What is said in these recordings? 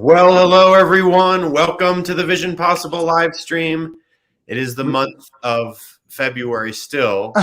Well, hello everyone. Welcome to the Vision Possible live stream. It is the month of February still,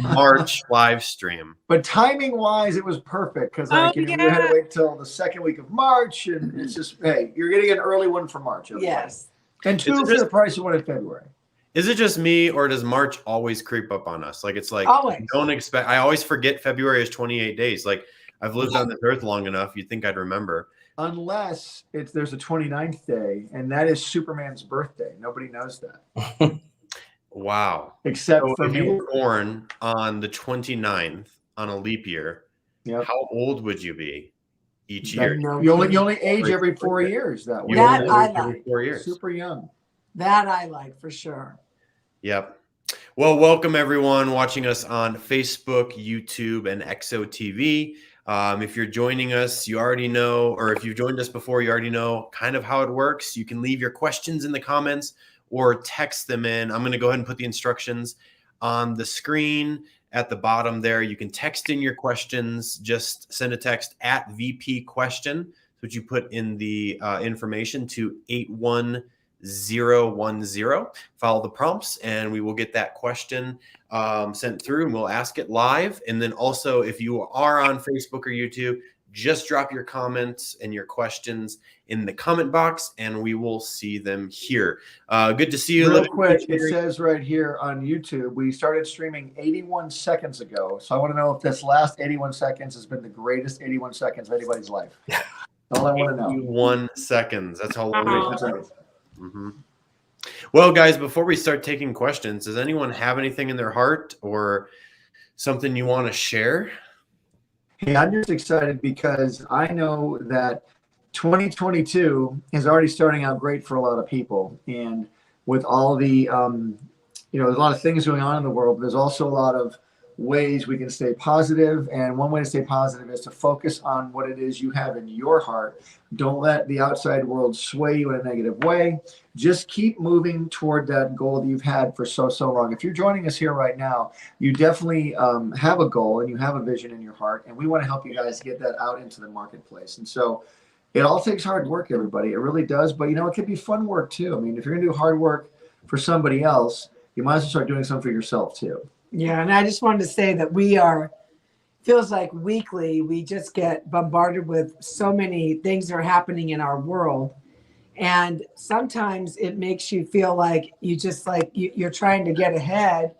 March live stream. But timing wise, it was perfect because we had to wait till the second week of March, and it's just, hey, you're getting an early one for March. Everybody. Yes. And two for the price of one in February. Is it just me, or does March always creep up on us? Like, it's like, always. Don't expect, I always forget February is 28 days. Like, I've lived on this earth long enough, you'd think I'd remember. Unless there's a 29th day, and that is Superman's birthday. Nobody knows that. Wow. Except for if me. you were born on the 29th on a leap year, how old would you be each year? You only age every 4 years that way. That I like. 4 years. Super young. That I like for sure. Yep. Well, welcome everyone watching us on Facebook, YouTube, and XOTV. If you're joining us, you already know, or if you've joined us before, you already know kind of how it works. You can leave your questions in the comments or text them in. I'm going to go ahead and put the instructions on the screen at the bottom there. You can text in your questions. Just send a text at VP question, which you put in the information to 81010. Follow the prompts and we will get that question sent through and we'll ask it live. And then also, if you are on Facebook or YouTube, just drop your comments and your questions in the comment box and we will see them here. Good to see you. Real quick, it says right here on YouTube, we started streaming 81 seconds ago. So I want to know if this last 81 seconds has been the greatest 81 seconds of anybody's life. All I want to know. 81 seconds. That's how long it is. Well, guys, before we start taking questions, does anyone have anything in their heart or something you want to share? Hey, I'm just excited because I know that 2022 is already starting out great for a lot of people. And with all the, there's a lot of things going on in the world. There's also a lot of ways we can stay positive. And one way to stay positive is to focus on what it is you have in your heart. Don't let the outside world sway you in a negative way. Just keep moving toward that goal that you've had for so long. If you're joining us here right now, you definitely have a goal and you have a vision in your heart. And we want to help you guys get that out into the marketplace. And so it all takes hard work, everybody. It really does. But, it could be fun work, too. I mean, if you're going to do hard work for somebody else, you might as well start doing something for yourself, too. Yeah, and I just wanted to say that feels like weekly, we just get bombarded with so many things that are happening in our world. And sometimes it makes you feel like you're trying to get ahead.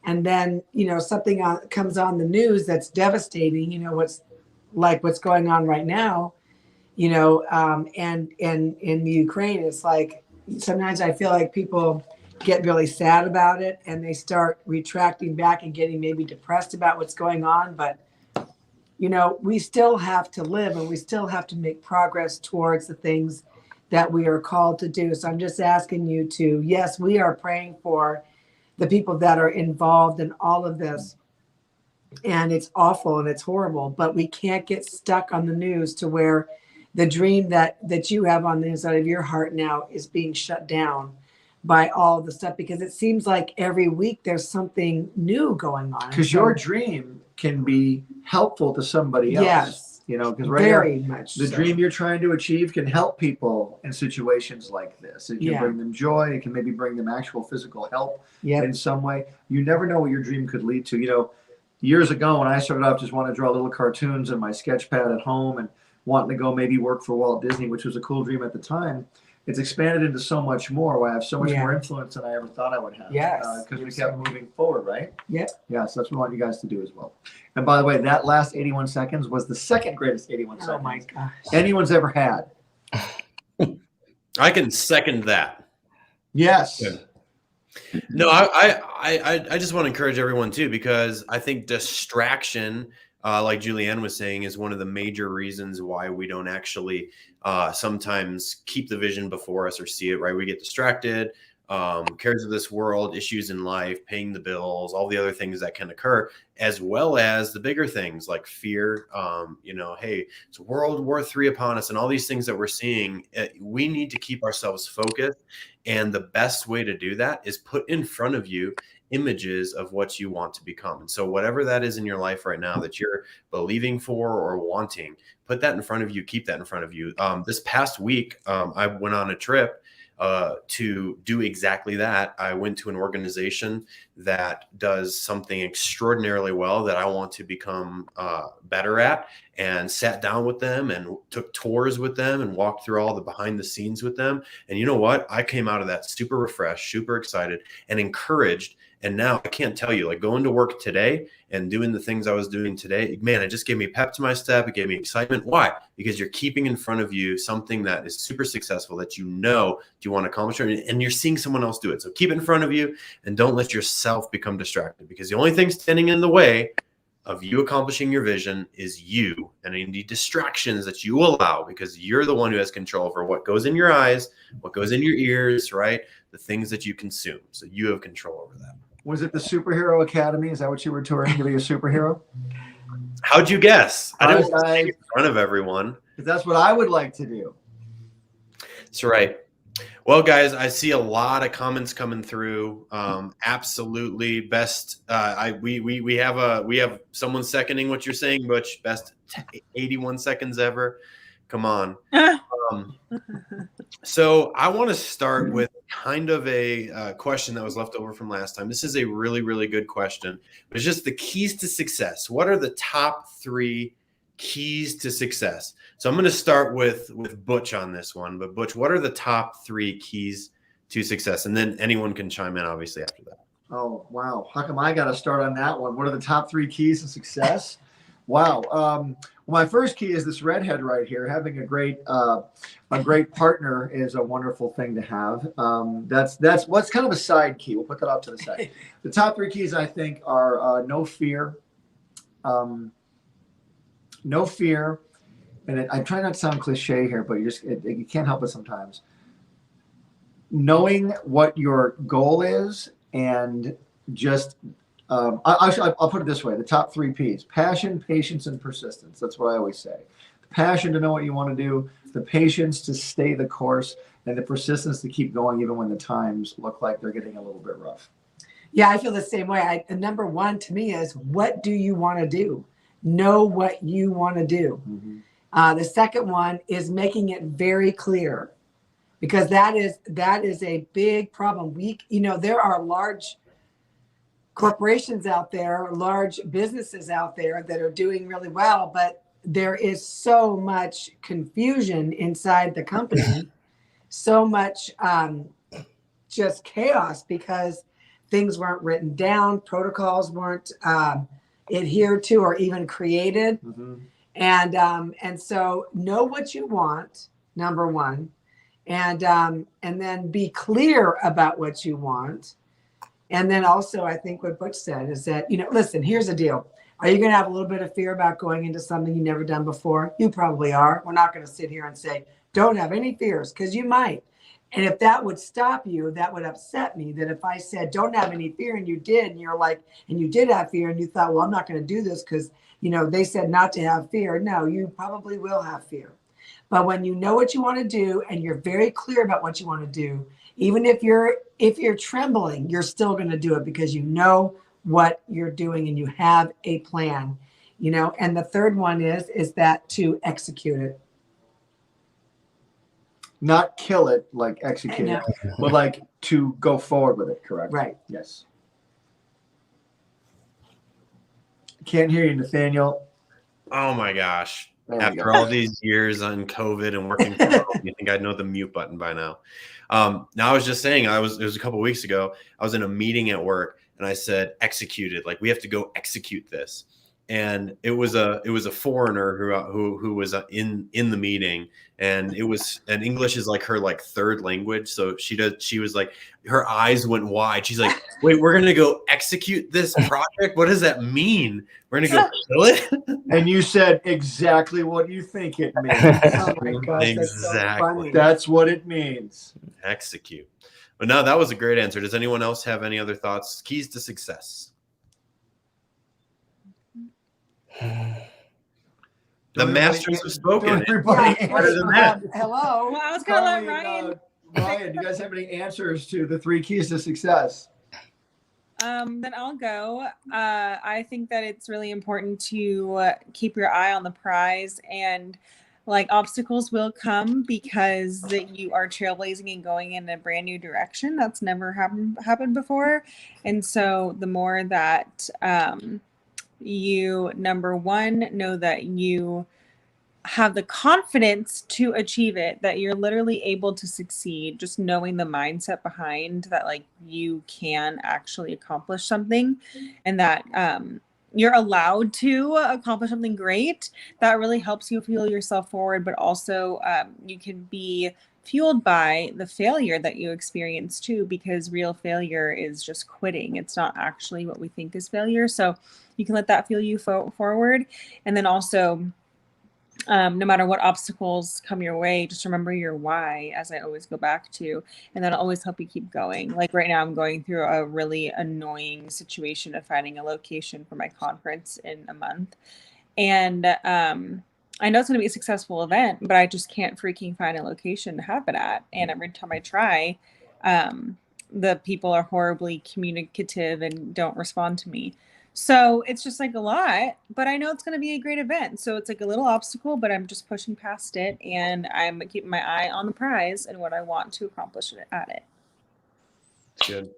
And then, something comes on the news that's devastating, what's going on right now, and in Ukraine, it's like, sometimes I feel like people get really sad about it and they start retracting back and getting maybe depressed about what's going on. But, we still have to live and we still have to make progress towards the things that we are called to do. So I'm just asking you to, yes, we are praying for the people that are involved in all of this. And it's awful and it's horrible, but we can't get stuck on the news to where the dream that you have on the inside of your heart now is being shut down by all the stuff, because it seems like every week there's something new going on. Because your dream can be helpful to somebody else. Yes. Because very much the dream you're trying to achieve can help people in situations like this. It can bring them joy. It can maybe bring them actual physical help in some way. You never know what your dream could lead to. Years ago when I started off just wanting to draw little cartoons in my sketch pad at home and wanting to go maybe work for Walt Disney, which was a cool dream at the time. It's expanded into so much more. I have so much more influence than I ever thought I would have. Yes. Because we kept moving forward, right? Yeah. Yeah, so that's what we want you guys to do as well. And by the way, that last 81 seconds was the second greatest 81 seconds my gosh. anyone's ever had. I can second that. Yes. Good. No, I just want to encourage everyone too, because I think distraction, like Julieann was saying, is one of the major reasons why we don't actually sometimes keep the vision before us or see it, right? We get distracted, cares of this world, issues in life, paying the bills, all the other things that can occur, as well as the bigger things like fear. Hey, it's World War III upon us and all these things that we're seeing. We need to keep ourselves focused. And the best way to do that is put in front of you images of what you want to become. And so whatever that is in your life right now that you're believing for or wanting, put that in front of you, keep that in front of you. This past week, I went on a trip to do exactly that. I went to an organization that does something extraordinarily well that I want to become better at, and sat down with them and took tours with them and walked through all the behind the scenes with them. And you know what? I came out of that super refreshed, super excited, and encouraged. And now I can't tell you, like going to work today and doing the things I was doing today, man, it just gave me pep to my step. It gave me excitement. Why? Because you're keeping in front of you something that is super successful that you know you want to accomplish, and you're seeing someone else do it. So keep it in front of you and don't let yourself become distracted, because the only thing standing in the way of you accomplishing your vision is you and any distractions that you allow, because you're the one who has control over what goes in your eyes, what goes in your ears, right? The things that you consume. So you have control over that. Was it the Superhero Academy? Is that what you were touring to be a superhero? How'd you guess? I didn't Hi, say in front of everyone. That's what I would like to do. That's right. Well, guys, I see a lot of comments coming through. Absolutely best. We have someone seconding what you're saying, Butch. Best 81 seconds ever. Come on. So I want to start with kind of a question that was left over from last time. This is a really, really good question. It's just the keys to success. What are the top 3 keys to success? So I'm going to start with Butch on this one. But Butch, what are the top 3 keys to success? And then anyone can chime in, obviously, after that. Oh, wow. How come I got to start on that one? What are the top 3 keys to success? Wow. Well, my first key is this redhead right here. Having a great partner is a wonderful thing to have. That's what's kind of a side key. We'll put that off to the side. The top 3 keys, I think, are no fear. No fear. And I try not to sound cliche here, but you can't help it sometimes. Knowing what your goal is, and just I'll put it this way: the top 3 P's: passion, patience, and persistence. That's what I always say. The passion to know what you want to do, the patience to stay the course, and the persistence to keep going even when the times look like they're getting a little bit rough. Yeah, I feel the same way. Number 1 to me is, what do you want to do? Know what you want to do. Mm-hmm. The second one is making it very clear, because that is a big problem. There are large corporations out there, large businesses out there that are doing really well, but there is so much confusion inside the company, so much just chaos, because things weren't written down, protocols weren't adhered to or even created. Mm-hmm. And so know what you want, number 1, and then be clear about what you want. And then also, I think what Butch said is that, listen, here's the deal. Are you going to have a little bit of fear about going into something you've never done before? You probably are. We're not going to sit here and say, don't have any fears, because you might. And if that would stop you, that would upset me, that if I said, don't have any fear, and you did, and you're like, and you did have fear, and you thought, well, I'm not going to do this because, they said not to have fear. No, you probably will have fear. But when you know what you want to do, and you're very clear about what you want to do, even if you're trembling, you're still going to do it, because you know what you're doing and you have a plan, And the third one is that to execute it. Not kill it, like execute it, but like to go forward with it, correct? Right. Yes. Can't hear you, Nathaniel. Oh my gosh. After all these years on COVID and working from home, you think I'd know the mute button by now. Now I was just saying, it was a couple of weeks ago, I was in a meeting at work and I said, execute it. Like, we have to go execute this. And it was a foreigner who was in the meeting, and English is like her third language. So she was like, her eyes went wide. She's like, wait, we're gonna go execute this project? What does that mean? We're gonna go kill it? And you said exactly what you think it means. Oh my gosh, Exactly. that's so funny. That's what it means. Execute. But no, that was a great answer. Does anyone else have any other thoughts? Keys to success. The masters have spoken. Hello. Well, I was going to let Ryan. Ryan, do you guys have any answers to the 3 keys to success? Then I'll go. I think that it's really important to keep your eye on the prize, and like obstacles will come because you are trailblazing and going in a brand new direction that's never happened before. And so the more that you, number one, know that you have the confidence to achieve it, that you're literally able to succeed, just knowing the mindset behind that, like you can actually accomplish something, and that you're allowed to accomplish something great, that really helps you fuel yourself forward. But also you can be fueled by the failure that you experience too, because real failure is just quitting. It's not actually what we think is failure. So you can let that fuel you forward. And then also, no matter what obstacles come your way, just remember your why, as I always go back to, and that'll always help you keep going. Like right now, I'm going through a really annoying situation of finding a location for my conference in a month. And I know it's going to be a successful event, but I just can't freaking find a location to have it at. And every time I try, the people are horribly communicative and don't respond to me. So it's just like a lot, but I know it's going to be a great event. So it's like a little obstacle, but I'm just pushing past it, and I'm keeping my eye on the prize and what I want to accomplish at it. Good.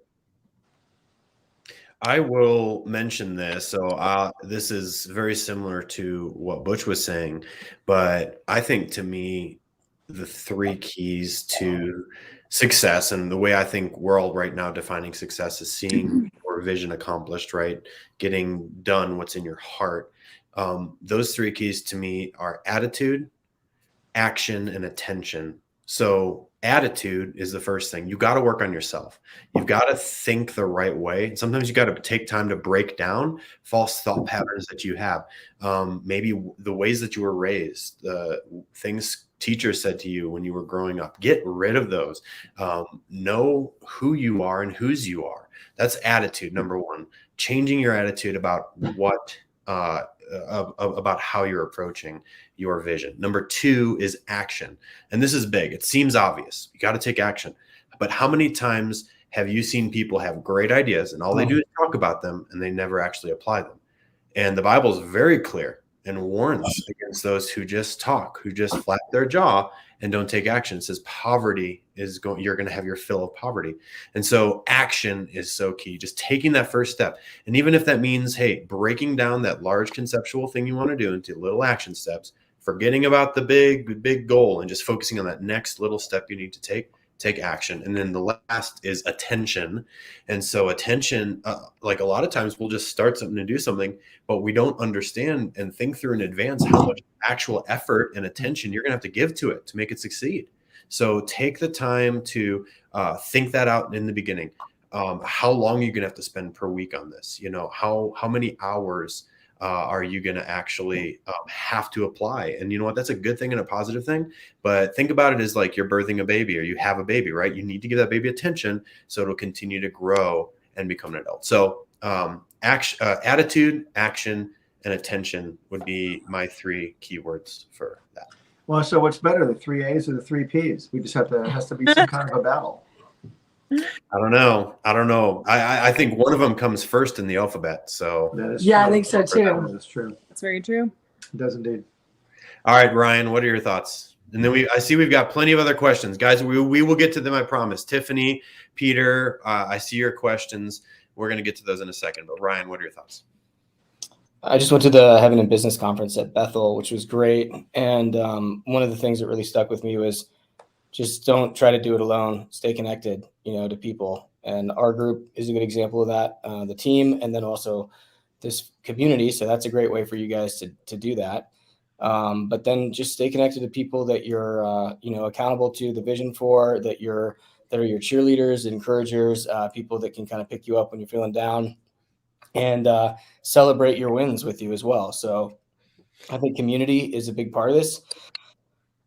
I will mention this. So this is very similar to what Butch was saying, but I think to me, the 3 keys to success, and the way I think we're all right now defining success, is seeing your vision accomplished, right? Getting done what's in your heart. Those 3 keys to me are attitude, action, and attention. So attitude is the first thing. You got to work on yourself. You've got to think the right way. Sometimes you got to take time to break down false thought patterns that you have. Maybe the ways that you were raised, the things teachers said to you when you were growing up. Get rid of those. Know who you are and whose you are. That's attitude, number 1. Changing your attitude about what about how you're approaching your vision. Number 2 is action. And this is big. It seems obvious. You got to take action. But how many times have you seen people have great ideas and all they do is talk about them and they never actually apply them? And the Bible is very clear and warns against those who just talk, who just flap their jaw and don't take action. It says poverty is you're going to have your fill of poverty. And so action is so key, just taking that first step. And even if that means, hey, breaking down that large conceptual thing you want to do into little action steps, forgetting about the big goal and just focusing on that next little step you need to take action. And then the last is attention. And so attention, like a lot of times we'll just start something and do something, but we don't understand and think through in advance how much actual effort and attention you're going to have to give to it to make it succeed. So take the time to think that out in the beginning. How long are you going to have to spend per week on this? You know, how many hours are you going to actually have to apply? And you know what? That's a good thing and a positive thing. But think about it as like you're birthing a baby or you have a baby, right? You need to give that baby attention so it'll continue to grow and become an adult. So attitude, action, and attention would be my 3 keywords for that. Well, so what's better, the 3 A's or the 3 P's? We just has to be some kind of a battle. I don't know. I think one of them comes first in the alphabet. So yeah, I think so too. That's true. That's very true. It does indeed. All right, Ryan, what are your thoughts? And then I see we've got plenty of other questions, guys. We will get to them, I promise. Tiffany, Peter, I see your questions. We're going to get to those in a second. But Ryan, what are your thoughts? I just went to the Heaven and Business Conference at Bethel, which was great. And one of the things that really stuck with me was just don't try to do it alone. Stay connected, to people. And our group is a good example of that, the team, and then also this community. So that's a great way for you guys to do that. But then just stay connected to people that you're, accountable to the vision for, that are your cheerleaders, encouragers, people that can kind of pick you up when you're feeling down, and celebrate your wins with you as well. So I think community is a big part of this.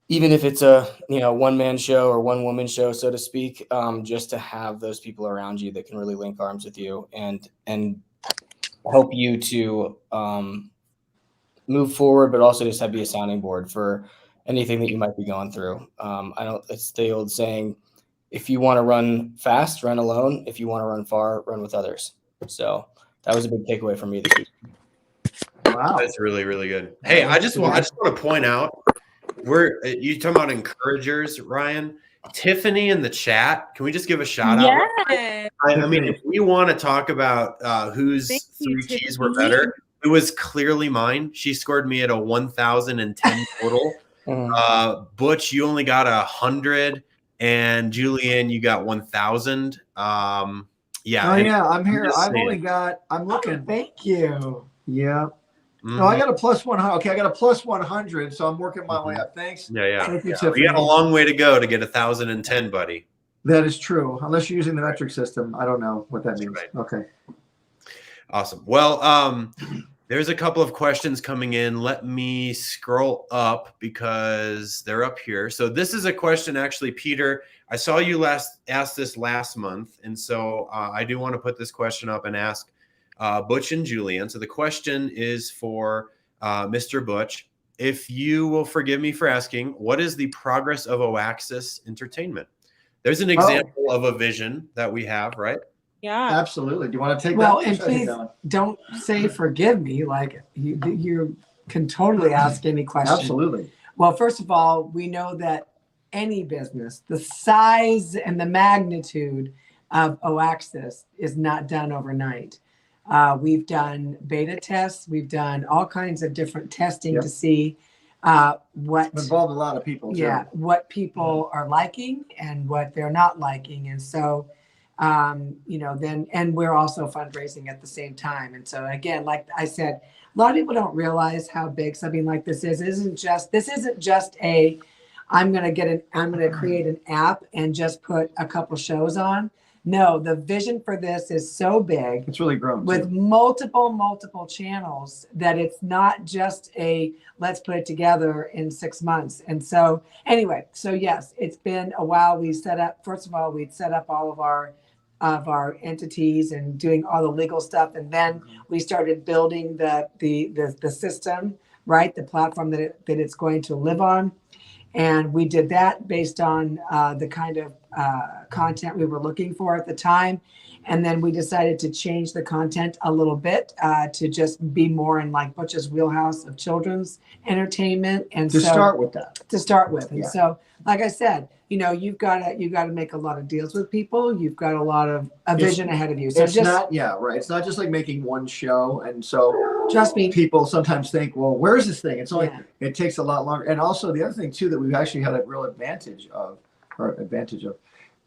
Even if it's a, one-man show or one-woman show, so to speak, just to have those people around you that can really link arms with you and help you to move forward, but also just be a sounding board for anything that you might be going through. It's the old saying, if you want to run fast, run alone. If you want to run far, run with others. So that was a big takeaway for me this week. Wow. That's really, really good. Hey, I just want to point out, you talking about encouragers, Ryan. Tiffany in the chat. Can we just give a shout out? Yes. I mean, if we want to talk about whose Thank you, 3 keys were Tiffany. better, it was clearly mine. She scored me at a 1,010 total. Butch, you only got 100, and Julieann, you got 1,000. Yeah. Oh yeah, I'm here. I'm looking. Oh, thank you. Yeah. Mm-hmm. No, I got a plus 100. Okay, I got a plus 100, so I'm working my way up. Thanks. Yeah. Thank you, We Tiffany. got a long way to go to get 1,010, buddy. That is true. Unless you're using the metric system. I don't know what that That's means. right. Okay. Awesome. Well, there's a couple of questions coming in. Let me scroll up because they're up here. So this is a question, actually, Peter. I saw you asked this last month, and so I do want to put this question up and ask Butch and Julieann. So the question is for Mr. Butch. If you will forgive me for asking, what is the progress of Oaxis Entertainment? There's an example of a vision that we have, right? Yeah. Absolutely. Do you want to take Well, that? and please don't say forgive me. Like you can totally ask any question. Absolutely. Well, first of all, we know that any business, the size and the magnitude of Oaxis is not done overnight. We've done beta tests. We've done all kinds of different testing to see what involved a lot of people too. Yeah, what people are liking and what they're not liking. And so and we're also fundraising at the same time. And so again, like I said, a lot of people don't realize how big something like this is. This isn't just I'm going to create an app and just put a couple shows on. No, the vision for this is so big. It's really grown with multiple channels that it's not just let's put it together in 6 months. And so anyway, so yes, it's been a while. We'd set up all of our entities and doing all the legal stuff. And then we started building the system, right? The platform that it's going to live on. And we did that based on the kind of content we were looking for at the time. And then we decided to change the content a little bit to just be more in like Butch's wheelhouse of children's entertainment. And to start with. And so, like I said, you've got to make a lot of deals with people. You've got a vision ahead of you. So it's not just like making one show. And so trust me, people sometimes think, well, where's this thing? It's only it takes a lot longer. And also the other thing too that we've actually had a real advantage of.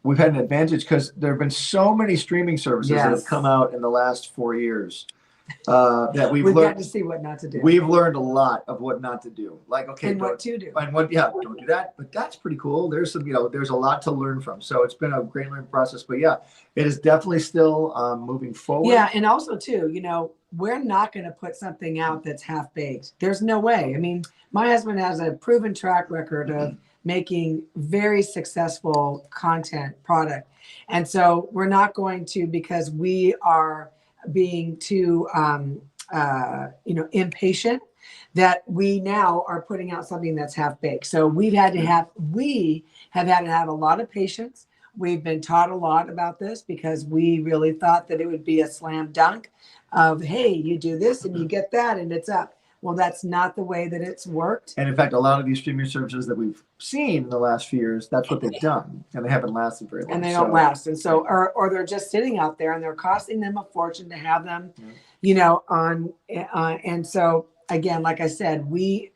We've had an advantage because there have been so many streaming services that have come out in the last 4 years that we've learned got to see what not to do. We've learned a lot of what not to do. Like, okay, and what to do. And don't do that. But that's pretty cool. There's there's a lot to learn from. So it's been a great learning process. But yeah, it is definitely still moving forward. Yeah, and also too, we're not going to put something out that's half baked. There's no way. I mean, my husband has a proven track record of making very successful content product. And so we're not going to, because we are being too, impatient, that we now are putting out something that's half baked. So we have had to have a lot of patience. We've been taught a lot about this because we really thought that it would be a slam dunk of, hey, you do this and you get that and it's up. Well, that's not the way that it's worked. And in fact, a lot of these streaming services that we've seen in the last few years, that's what they've done. And they haven't lasted very long. And they don't last. And so, or they're just sitting out there and they're costing them a fortune to have them, and so again, like I said,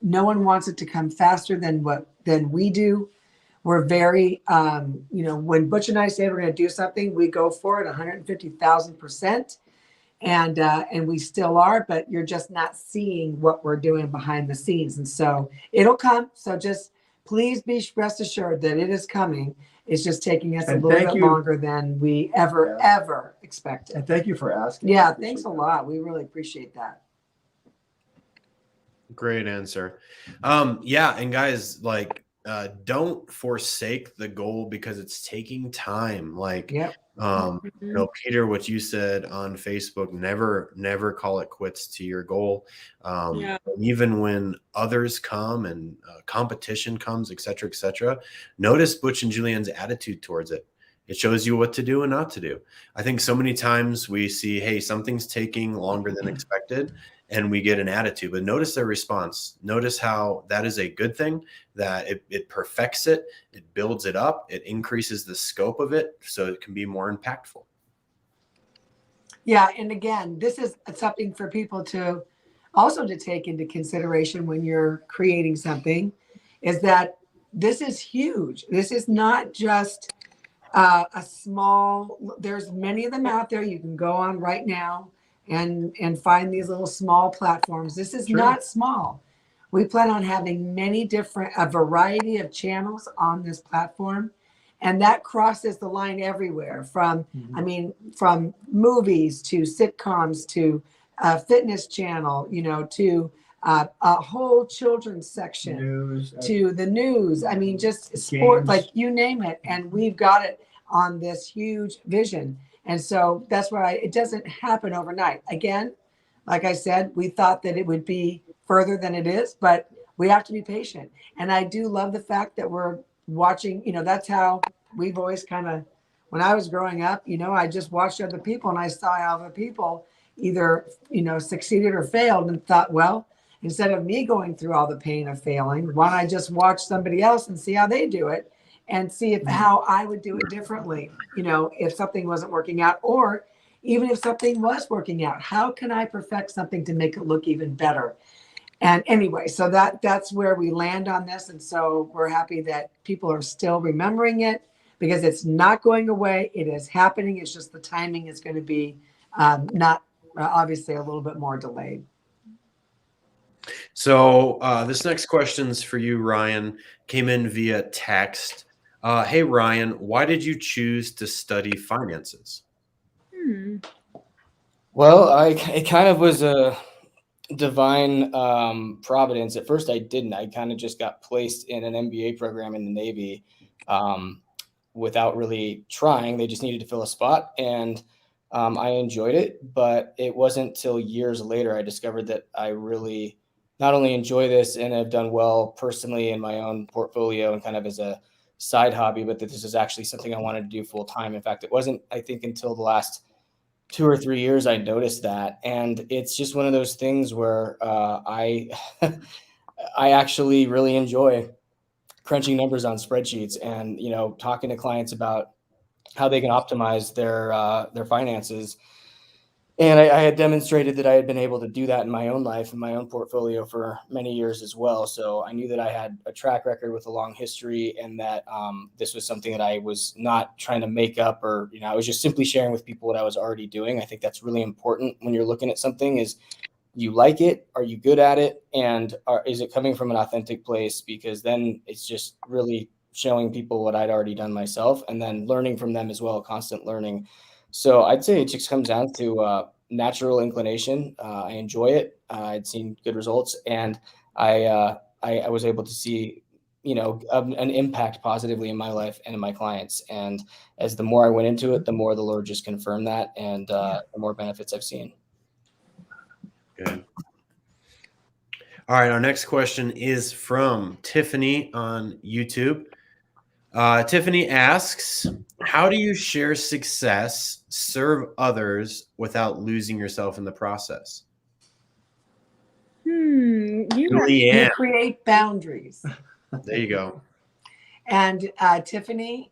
no one wants it to come faster than we do. We're very, when Butch and I say we're going to do something, we go for it 150,000%. And we still are, but you're just not seeing what we're doing behind the scenes. And so it'll come. So just please be rest assured that it is coming. It's just taking us a little bit longer than we ever expected. And thank you for asking. Yeah, thanks a lot. We really appreciate that. Great answer. And guys, don't forsake the goal because it's taking time. Peter, what you said on Facebook, never call it quits to your goal. Even when others come and competition comes, et cetera, notice Butch and Julieann's attitude towards it. It shows you what to do and not to do. I think so many times we see, hey, something's taking longer than expected, and we get an attitude. But notice their response. Notice how that is a good thing, that it perfects it, it builds it up, it increases the scope of it so it can be more impactful. Yeah. And again, this is something for people to also to take into consideration when you're creating something, is that this is huge. This is not just a small, there's many of them out there. You can go on right now and find these little small platforms. This is not small. We plan on having a variety of channels on this platform. And that crosses the line everywhere from, I mean, from movies to sitcoms to a fitness channel, you know, to a whole children's section, News, to the news. I mean, just sport, like you name it. And we've got it on this huge vision. And so that's why it doesn't happen overnight. Again, like I said, we thought that it would be further than it is, but we have to be patient. And I do love the fact that we're watching, you know, that's how we've always kind of, when I was growing up, you know, I just watched other people and I saw how other people either, you know, succeeded or failed, and thought, well, instead of me going through all the pain of failing, why don't I just watch somebody else and see how they do it and see if how I would do it differently, you know, if something wasn't working out, or even if something was working out, how can I perfect something to make it look even better? And anyway, so that's where we land on this. And so we're happy that people are still remembering it, because it's not going away. It is happening. It's just the timing is going to be not obviously a little bit more delayed. So this next question's for you, Ryan. Came in via text. Hey, Ryan, why did you choose to study finances? Well, it kind of was a divine providence. At first I didn't. I kind of just got placed in an MBA program in the Navy without really trying. They just needed to fill a spot, and I enjoyed it. But it wasn't till years later I discovered that I really not only enjoy this and have done well personally in my own portfolio and kind of as a side hobby, but that this is actually something I wanted to do full time. In fact, it wasn't, I think, until the last 2 or 3 years I noticed that. And it's just one of those things where I actually really enjoy crunching numbers on spreadsheets and, you know, talking to clients about how they can optimize their finances. And I had demonstrated that I had been able to do that in my own life, in my own portfolio for many years as well. So I knew that I had a track record with a long history, and that this was something that I was not trying to make up, or, you know, I was just simply sharing with people what I was already doing. I think that's really important when you're looking at something, is you like it? Are you good at it? And is it coming from an authentic place? Because then it's just really showing people what I'd already done myself, and then learning from them as well, constant learning. So I'd say it just comes down to natural inclination. I enjoy it. I'd seen good results, and I was able to see, you know, an impact positively in my life and in my clients. And as the more I went into it, the more the Lord just confirmed that, and the more benefits I've seen. Good. All right. Our next question is from Tiffany on YouTube. Tiffany asks, how do you share success, serve others without losing yourself in the process? You create boundaries. There you go. And Tiffany,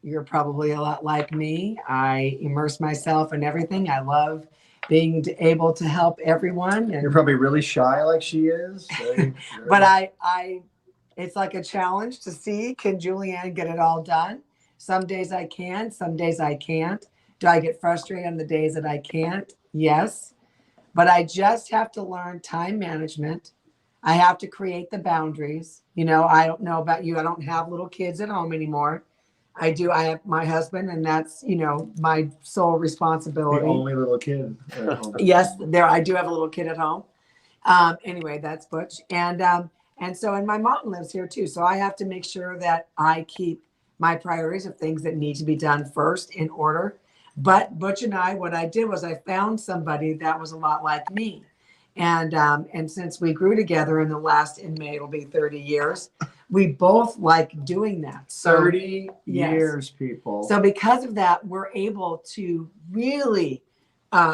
you're probably a lot like me. I immerse myself in everything. I love being able to help everyone. And you're probably really shy like she is. but it's like a challenge to see, can Julieann get it all done? Some days I can, some days I can't. Do I get frustrated on the days that I can't? Yes. But I just have to learn time management. I have to create the boundaries. You know, I don't know about you. I don't have little kids at home anymore. I do. I have my husband, and that's, you know, my sole responsibility. The only little kid at home. Yes, I do have a little kid at home. Anyway, that's Butch. And so, and my mom lives here too. So I have to make sure that I keep my priorities of things that need to be done first in order. But Butch and I, what I did was I found somebody that was a lot like me. And since we grew together in May, it'll be 30 years, we both like doing that. So 30 yes. years, people. So because of that, we're able to really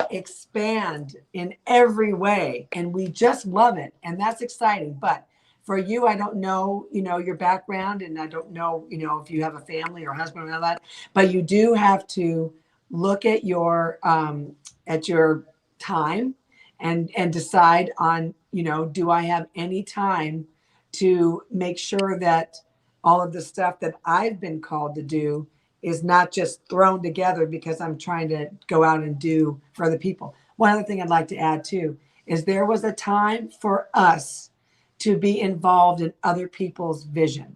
expand in every way, and we just love it, and that's exciting. But for you, I don't know, your background, and I don't know, if you have a family or husband and all that, but you do have to look at your time and decide on, do I have any time to make sure that all of the stuff that I've been called to do is not just thrown together because I'm trying to go out and do for other people. One other thing I'd like to add too is there was a time for us to be involved in other people's vision.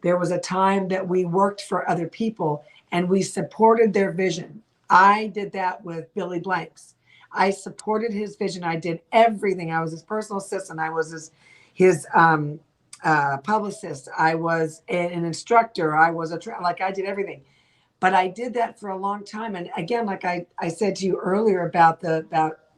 There was a time that we worked for other people and we supported their vision. I did that with Billy Blanks. I supported his vision. I did everything. I was his personal assistant. I was his publicist. I was an instructor. I was I did everything. But I did that for a long time. And again, like I said to you earlier about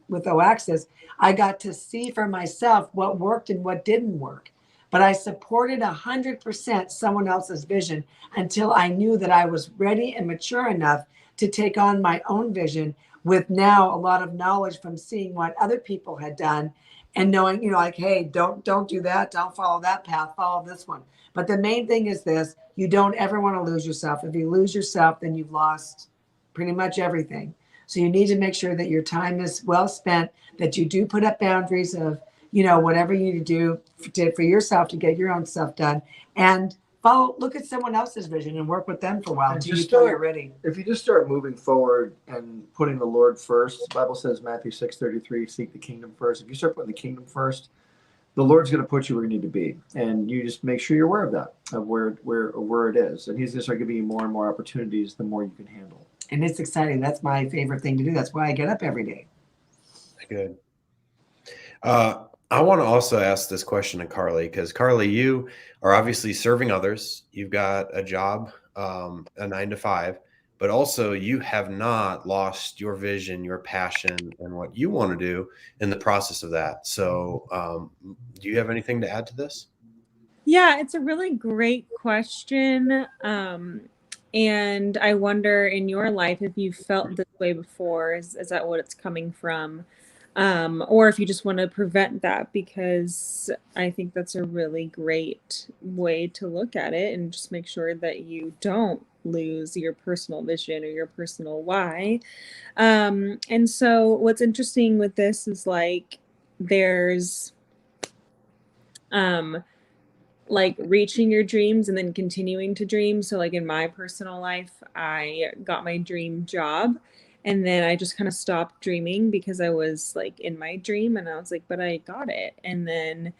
with O-Access, I got to see for myself what worked and what didn't work. But I supported 100% someone else's vision until I knew that I was ready and mature enough to take on my own vision with now a lot of knowledge from seeing what other people had done and knowing, hey, don't do that. Don't follow that path. Follow this one. But the main thing is this: you don't ever want to lose yourself. If you lose yourself, then you've lost pretty much everything. So you need to make sure that your time is well spent, that you do put up boundaries of, whatever you need to do for yourself to get your own stuff done, and look at someone else's vision and work with them for a while until you feel you're ready. If you just start moving forward and putting the Lord first, the Bible says, Matthew 6:33, seek the kingdom first. If you start putting the kingdom first, the Lord's going to put you where you need to be. And you just make sure you're aware of that, of where it is. And he's going to start giving you more and more opportunities the more you can handle. And it's exciting. That's my favorite thing to do. That's why I get up every day. Good. I want to also ask this question to Carly, because Carly, you are obviously serving others. You've got a job, a 9-to-5, but also you have not lost your vision, your passion, and what you want to do in the process of that. So do you have anything to add to this? Yeah, it's a really great question. And I wonder in your life if you felt this way before, is that what it's coming from? Or if you just want to prevent that, because I think that's a really great way to look at it and just make sure that you don't lose your personal vision or your personal why. And so what's interesting with this is there's reaching your dreams and then continuing to dream. So in my personal life, I got my dream job. And then I just kind of stopped dreaming because I was in my dream and I was but I got it. And then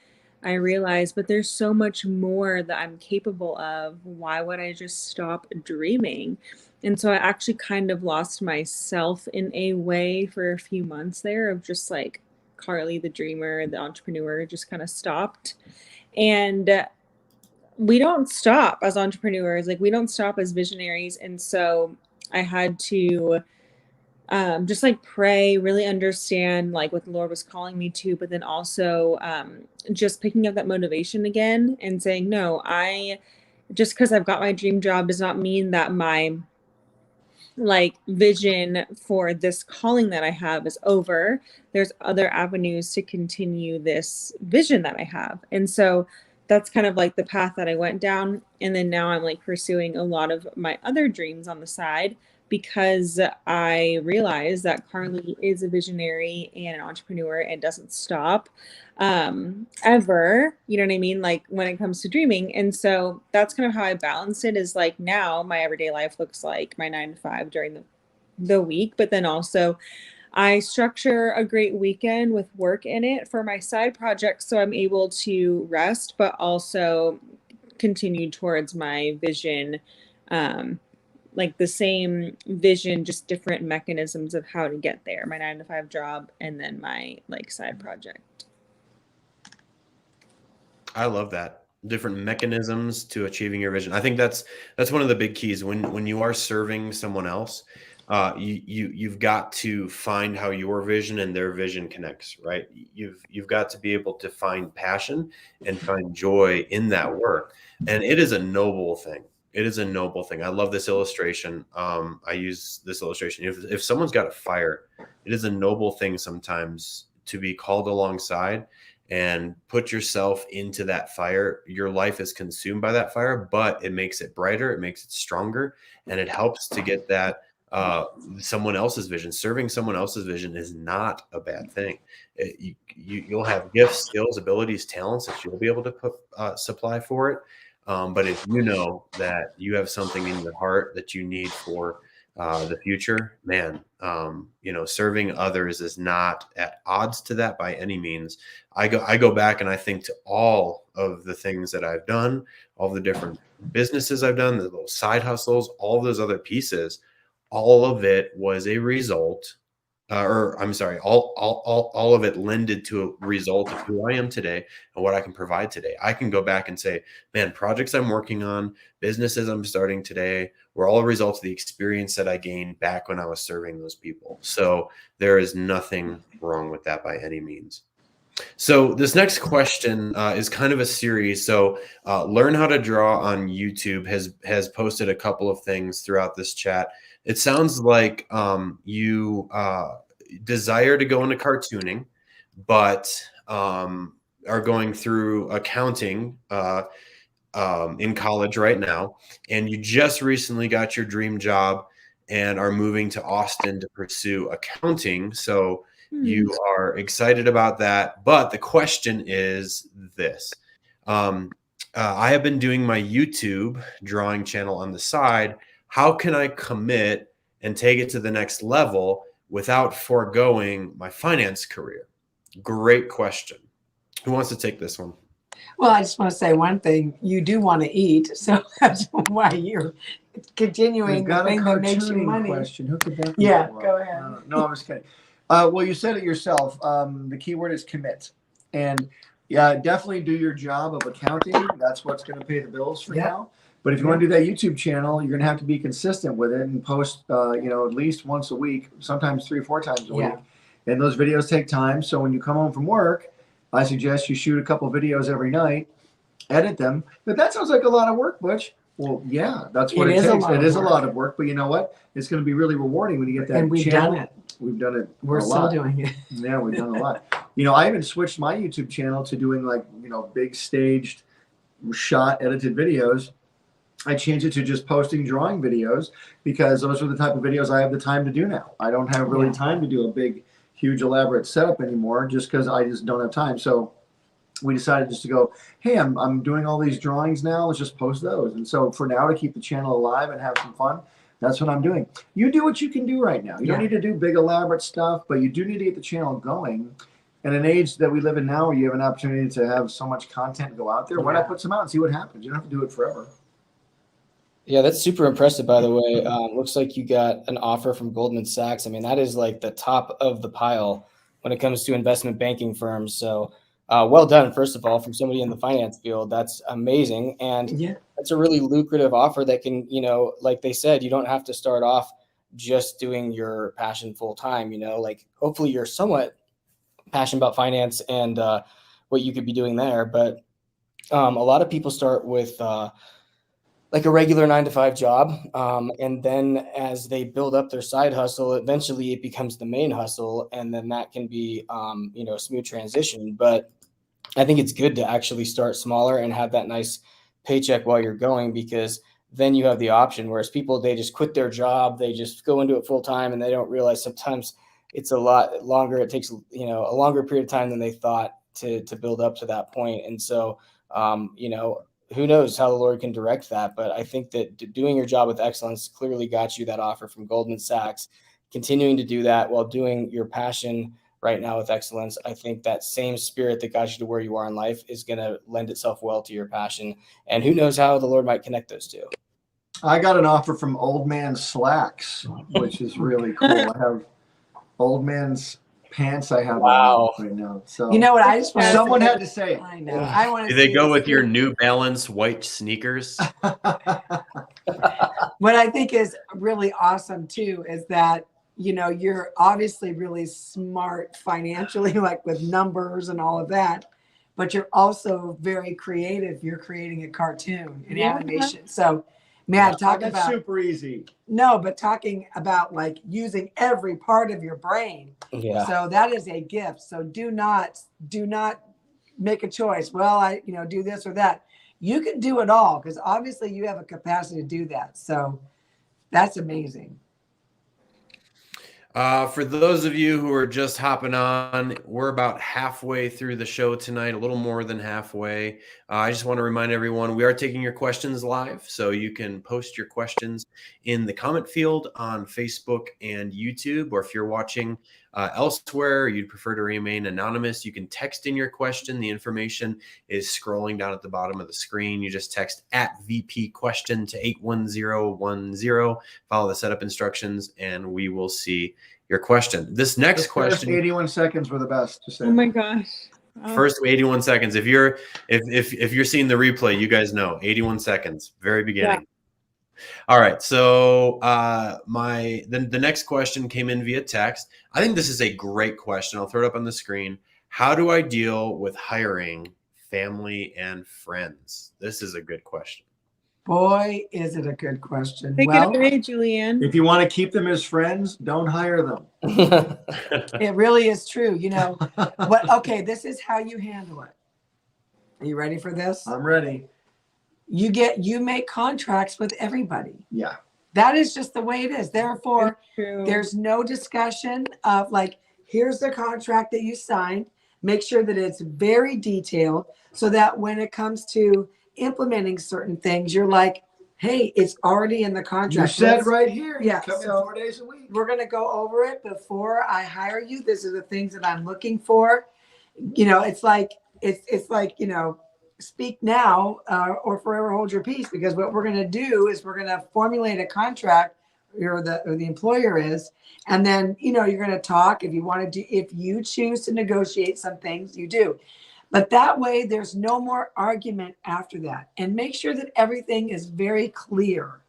I realized, but there's so much more that I'm capable of. Why would I just stop dreaming? And so I actually kind of lost myself in a way for a few months there of just Carly, the dreamer, the entrepreneur, just kind of stopped. And we don't stop as entrepreneurs. We don't stop as visionaries. And so I had to just pray, really understand what the Lord was calling me to, but then also just picking up that motivation again and saying, no, just because I've got my dream job does not mean that my vision for this calling that I have is over. There's other avenues to continue this vision that I have. And so that's kind of the path that I went down. And then now I'm pursuing a lot of my other dreams on the side, because I realized that Carly is a visionary and an entrepreneur and doesn't stop ever, you know what I mean? When it comes to dreaming. And so that's kind of how I balance it, is now my everyday life looks like my 9-to-5 during the week, but then also I structure a great weekend with work in it for my side projects, so I'm able to rest, but also continue towards my vision, the same vision, just different mechanisms of how to get there. My 9-to-5 job and then my side project. I love that. Different mechanisms to achieving your vision. I think that's one of the big keys when you are serving someone else. you've got to find how your vision and their vision connects, right? You've got to be able to find passion and find joy in that work. And it is a noble thing. It is a noble thing. I love this illustration. I use this illustration. If someone's got a fire, it is a noble thing sometimes to be called alongside and put yourself into that fire. Your life is consumed by that fire, but it makes it brighter, it makes it stronger, and it helps to get that someone else's vision. Serving someone else's vision is not a bad thing. You'll have gifts, skills, abilities, talents that you'll be able to supply for it. But if you know that you have something in your heart that you need for the future, man, serving others is not at odds to that by any means. I go back and I think to all of the things that I've done, all the different businesses I've done, the little side hustles, all those other pieces, all of it was a result, all of it lended to a result of who I am today and what I can provide today. I can go back and say, man, projects I'm working on, businesses I'm starting today were all a result of the experience that I gained back when I was serving those people. So there is nothing wrong with that by any means. So this next question is kind of a series. So Learn How to Draw on YouTube has posted a couple of things throughout this chat. It sounds like you desire to go into cartooning, but are going through accounting in college right now, and you just recently got your dream job and are moving to Austin to pursue accounting. So you are excited about that. But the question is this. I have been doing my YouTube drawing channel on the side. How can I commit and take it to the next level without foregoing my finance career? Great question. Who wants to take this one? Well, I just want to say one thing. You do want to eat, so that's why you're continuing the thing that makes you money. Question. Who could that be? Yeah, go ahead. No, I'm just kidding. Well, you said it yourself. The key word is commit. And yeah, definitely do your job of accounting. That's what's going to pay the bills for now. But if you want to do that YouTube channel, you're going to have to be consistent with it and post, at least once a week, sometimes 3 or 4 times a week. And those videos take time. So when you come home from work, I suggest you shoot a couple videos every night, edit them. But that sounds like a lot of work, Butch. Well, yeah, that's what it takes. It is a lot of work, but you know what? It's going to be really rewarding when you get that. And we've done it. We've done it. We're still doing it. Yeah, we've done a lot. I even switched my YouTube channel to doing big staged, shot, edited videos. I changed it to just posting drawing videos because those are the type of videos I have the time to do now. I don't have really time to do a big, huge, elaborate setup anymore just because I just don't have time. So we decided just to go, hey, I'm doing all these drawings now. Let's just post those. And so for now, to keep the channel alive and have some fun, that's what I'm doing. You do what you can do right now. You don't need to do big, elaborate stuff, but you do need to get the channel going. In an age that we live in now where you have an opportunity to have so much content go out there, why not put some out and see what happens? You don't have to do it forever. Yeah, that's super impressive, by the way. Looks like you got an offer from Goldman Sachs. I mean, that is like the top of the pile when it comes to investment banking firms. So well done, first of all, from somebody in the finance field. That's amazing. And that's a really lucrative offer that can, like they said, you don't have to start off just doing your passion full time. Hopefully you're somewhat passionate about finance and what you could be doing there. But a lot of people start with like a regular 9-to-5 job. And then as they build up their side hustle, eventually it becomes the main hustle. And then that can be, a smooth transition. But I think it's good to actually start smaller and have that nice paycheck while you're going, because then you have the option. Whereas people, they just quit their job, they just go into it full time, and they don't realize sometimes it's a lot longer. It takes, a longer period of time than they thought to build up to that point. And so, who knows how the Lord can direct that. But I think that doing your job with excellence clearly got you that offer from Goldman Sachs. Continuing to do that while doing your passion right now with excellence, I think that same spirit that got you to where you are in life is going to lend itself well to your passion. And who knows how the Lord might connect those two. I got an offer from Old Man Slacks, which is really cool. I have Old Man's pants I have on right now. So you know what? I just want someone had to say it. I know. I want to. Do they go with your New Balance white sneakers? What I think is really awesome too is that, you know, you're obviously really smart financially, like with numbers and all of that, but you're also very creative. You're creating a cartoon and Yeah. animation. So, man, talk That's about super easy. no, but talking about like using every part of your brain. Yeah. So that is a gift. So do not make a choice. Well, I, you know, do this or that. You can do it all because obviously you have a capacity to do that. So that's amazing. For those of you who are just hopping on, we're about halfway through the show tonight, a little more than halfway. I just want to remind everyone we are taking your questions live, so you can post your questions in the comment field on Facebook and YouTube, or if you're watching elsewhere, you'd prefer to remain anonymous, you can text in your question. The information is scrolling down at the bottom of the screen. You just text @VP question to 81010, follow the setup instructions, and we will see your question. This next The first question, 81 seconds were the best. Just Oh my gosh. Oh. first 81 seconds. If you're seeing the replay, you guys know 81 seconds, very beginning. All right, so the next question came in via text. I think this is a great question. I'll throw it up on the screen. How do I deal with hiring family and friends? This is a good question. Boy, is it a good question. Take Well, it away, Julieann. if you want to keep them as friends, don't hire them. it really is true. You know, but okay, this is how you handle it. Are you ready for this? I'm ready. You make contracts with everybody. Yeah. That is just the way it is. Therefore, True. there's no discussion of like, here's the contract that you signed. Make sure that it's very detailed so that when it comes to implementing certain things, you're like, hey, it's already in the You contract. said Let's- right here. Yeah, Come in so 4 days a week. We're going to go over it before I hire you. This are the things that I'm looking for. You know, it's like, you know, speak now or forever hold your peace, because what we're going to do is we're going to formulate a contract, or the employer is, and then, you know, you're going to talk. If you want to do, if you choose to negotiate some things, you do. But that way there's no more argument after that. And make sure that everything is very clear.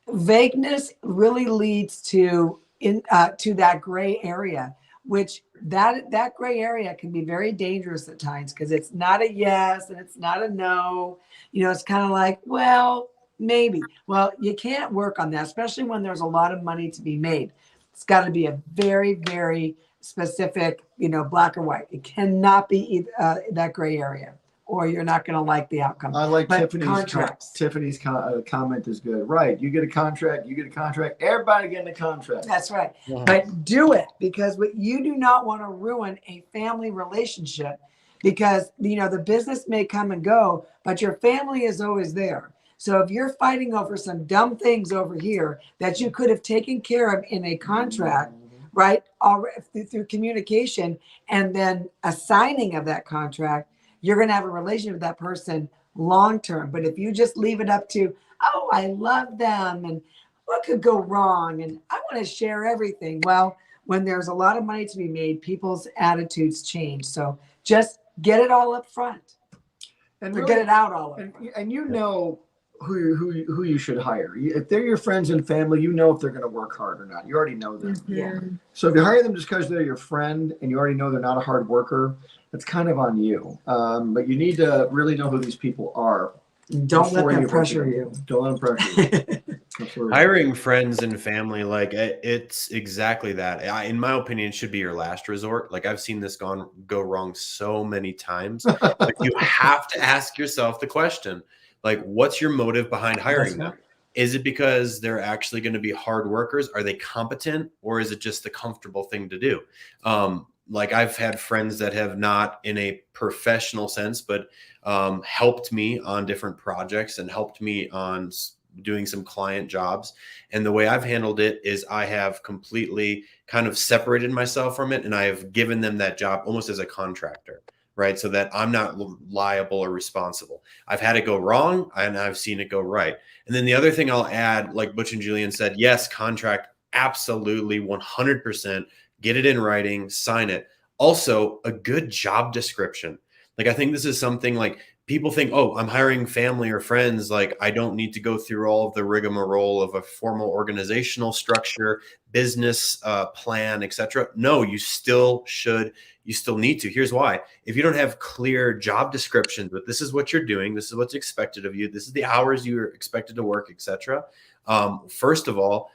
Vagueness really leads to that gray area, which that gray area can be very dangerous at times, because it's not a yes and it's not a no. You know, it's kind of like, well, maybe. Well, you can't work on that, especially when there's a lot of money to be made. It's got to be a very, very specific, you know, black or white. It cannot be that gray area, or you're not going to like the outcome. I like But Tiffany's contracts. Tiffany's comment is good. Right. You get a contract. You get a contract. Everybody getting a contract. That's right. Yeah. But do it, because what you do not want to ruin a family relationship, because, you know, the business may come and go, but your family is always there. So if you're fighting over some dumb things over here that you could have taken care of in a contract, right, already through communication, and then a signing of that contract, you're going to have a relationship with that person long term. But if you just leave it up to, oh, I love them and what could go wrong and I want to share everything. Well, when there's a lot of money to be made, people's attitudes change. So just get it all up front, And or really- get it out all up front. and you know who you should hire. If they're your friends and family, you know if they're going to work hard or not. You already know them. Yeah. So if you hire them just because they're your friend and you already know they're not a hard worker, that's kind of on you. But you need to really know who these people are. Don't let before them you pressure work you. them. Don't let them pressure you. Absolutely. Hiring friends and family, like it's exactly that. In my opinion, it should be your last resort. Like I've seen this go wrong so many times. But you have to ask yourself the question, like, what's your motive behind hiring them? Is it because they're actually going to be hard workers? Are they competent? Or is it just the comfortable thing to do? Like I've had friends that have not in a professional sense, but helped me on different projects and helped me on doing some client jobs. And the way I've handled it is I have completely kind of separated myself from it. And I have given them that job almost as a contractor, right? So that I'm not liable or responsible. I've had it go wrong and I've seen it go right. And then the other thing I'll add, like Butch and Julieann said, yes, contract, absolutely 100%. Get it in writing, sign it. Also, a good job description. Like I think this is something like people think, oh, I'm hiring family or friends. Like, I don't need to go through all of the rigmarole of a formal organizational structure, business plan, etc. No, you still should. You still need to. Here's why. If you don't have clear job descriptions, but this is what you're doing, this is what's expected of you, this is the hours you're expected to work, etc. First of all,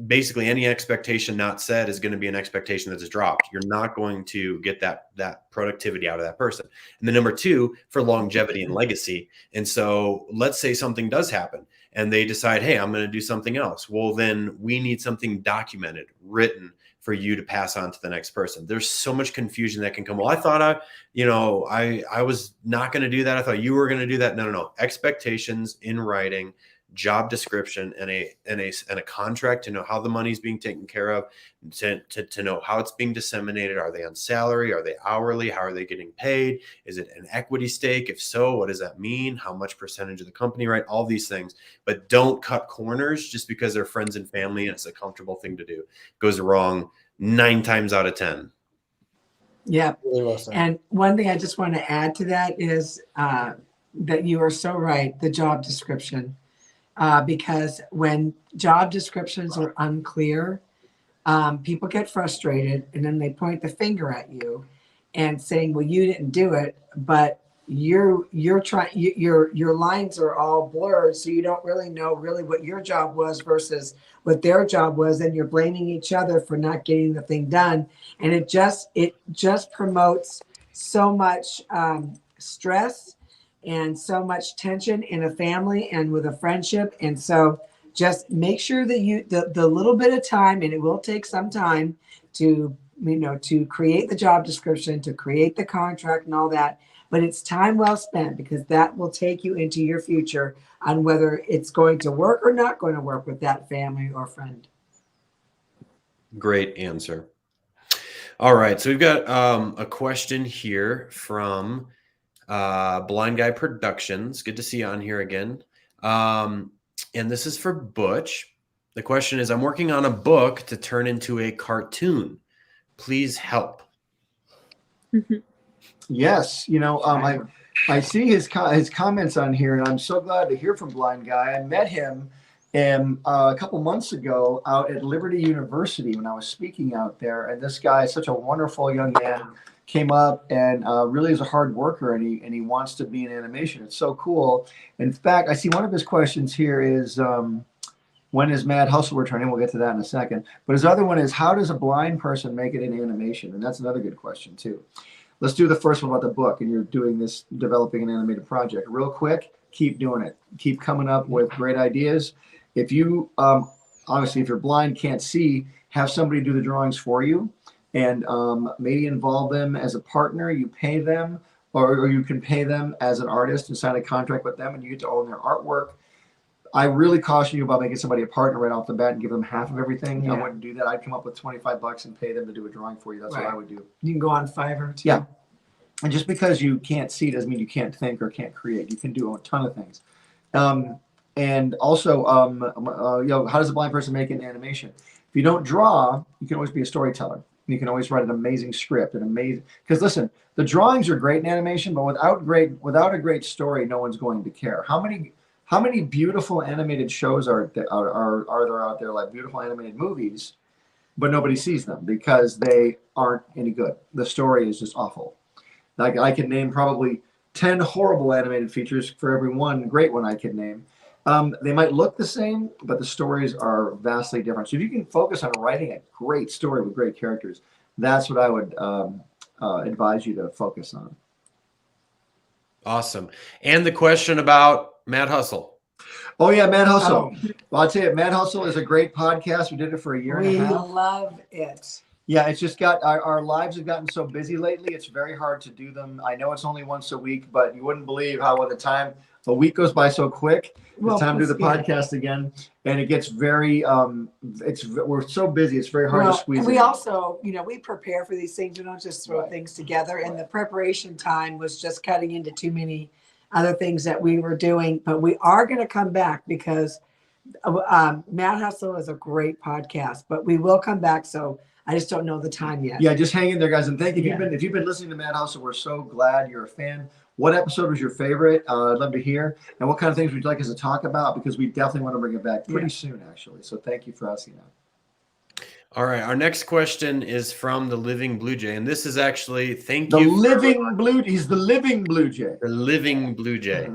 basically any expectation not set is going to be an expectation that's dropped. You're not going to get that productivity out of that person. And then number two, for longevity and legacy. And so let's say something does happen and they decide, hey, I'm going to do something else. Well, then we need something documented, written for you to pass on to the next person. There's so much confusion that can come. Well, I thought I was not going to do that. I thought you were going to do that. No. Expectations in writing, job description, and a contract to know how the money's being taken care of, to know how it's being disseminated. Are they on salary? Are they hourly? How are they getting paid? Is it an equity stake? If so, what does that mean? How much percentage of the company, right? All these things, but don't cut corners just because they're friends and family and it's a comfortable thing to do. It goes wrong 9 times out of 10. Yeah. Really well said. And one thing I just want to add to that is that you are so right, the job description. Because when job descriptions are unclear, people get frustrated and then they point the finger at you and saying, well, you didn't do it, but your lines are all blurred. So you don't really know what your job was versus what their job was. And you're blaming each other for not getting the thing done. And it just promotes so much stress and so much tension in a family and with a friendship. And so just make sure that the little bit of time, and it will take some time to create the job description, to create the contract and all that, but it's time well spent because that will take you into your future on whether it's going to work or not going to work with that family or friend. Great answer. All right. So we've got a question here from Blind Guy Productions. Good to see you on here again. And this is for Butch. The question is, I'm working on a book to turn into a cartoon. Please help. Yes, I see his comments on here, and I'm so glad to hear from Blind Guy. I met him a couple months ago out at Liberty University when I was speaking out there, and this guy is such a wonderful young man. Came up and really is a hard worker, and he wants to be in animation. It's so cool. In fact, I see one of his questions here is when is Mad Hustle returning? We'll get to that in a second. But his other one is, how does a blind person make it in animation? And that's another good question too. Let's do the first one about the book, and you're doing this, developing an animated project. Real quick, keep doing it. Keep coming up with great ideas. If you, obviously, if you're blind, can't see, have somebody do the drawings for you, and maybe involve them as a partner. You pay them, or you can pay them as an artist and sign a contract with them, and you get to own their artwork. I really caution you about making somebody a partner right off the bat and give them half of everything. Yeah. I wouldn't do that. I'd come up with $25 and pay them to do a drawing for you. That's right. What I would do. You can go on Fiverr too. Yeah. And just because you can't see doesn't mean you can't think or can't create. You can do a ton of things. And also, how does a blind person make an animation? If you don't draw, you can always be a storyteller. You can always write an amazing script, because listen, the drawings are great in animation, but without a great story, no one's going to care. How many beautiful animated shows are there out there, like beautiful animated movies, but nobody sees them because they aren't any good. The story is just awful. Like, I can name probably 10 horrible animated features for every one great one I can name. They might look the same, but the stories are vastly different. So if you can focus on writing a great story with great characters, that's what I would advise you to focus on. Awesome. And the question about Mad Hustle. Oh, yeah, Mad Hustle. Well, I'll tell you, Mad Hustle is a great podcast. We did it for a year and a half. We love it. Yeah, it's just got our lives have gotten so busy lately. It's very hard to do them. I know it's only once a week, but you wouldn't believe how by the time a week goes by so quick. It's time to do the podcast again, and it gets very. We're so busy. It's very hard to squeeze. We also, we prepare for these things. We don't just throw things together. And the preparation time was just cutting into too many other things that we were doing. But we are going to come back because Mad Hustle is a great podcast. But we will come back. So I just don't know the time yet. Yeah, just hang in there, guys, and thank you. If you've been listening to Mad Hustle, we're so glad you're a fan. What episode was your favorite? I'd love to hear. And what kind of things would you like us to talk about? Because we definitely want to bring it back pretty soon, actually. So thank you for asking that. All right. Our next question is from the Living Blue Jay. And this is actually, He's the living Blue Jay. The Living Blue Jay.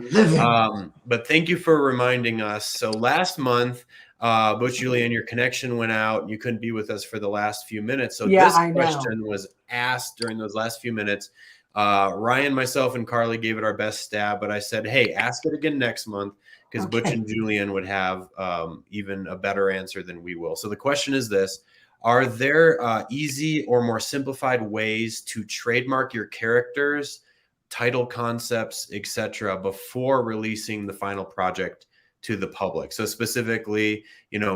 But thank you for reminding us. So last month, Butch, Julieann, your connection went out. You couldn't be with us for the last few minutes. So this question was asked during those last few minutes. Ryan, myself, and Carly gave it our best stab, but I said, hey, ask it again next month, because Butch and Julieann would have even a better answer than we will. So the question is this. Are there easy or more simplified ways to trademark your characters, title concepts, etc., before releasing the final project to the public? So specifically,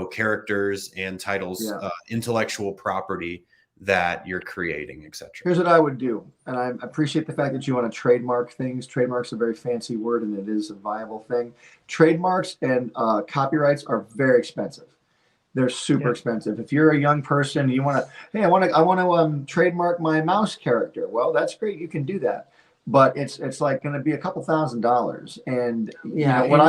characters and titles, intellectual property that you're creating, etc. Here's what I would do, and I appreciate the fact that you want to trademark things. Trademark's a very fancy word, and it is a viable thing. Trademarks and copyrights are very expensive. They're super expensive. If you're a young person, you want to, hey, I want to trademark my mouse character. Well, that's great. You can do that, but it's like going to be a couple $1,000s. And what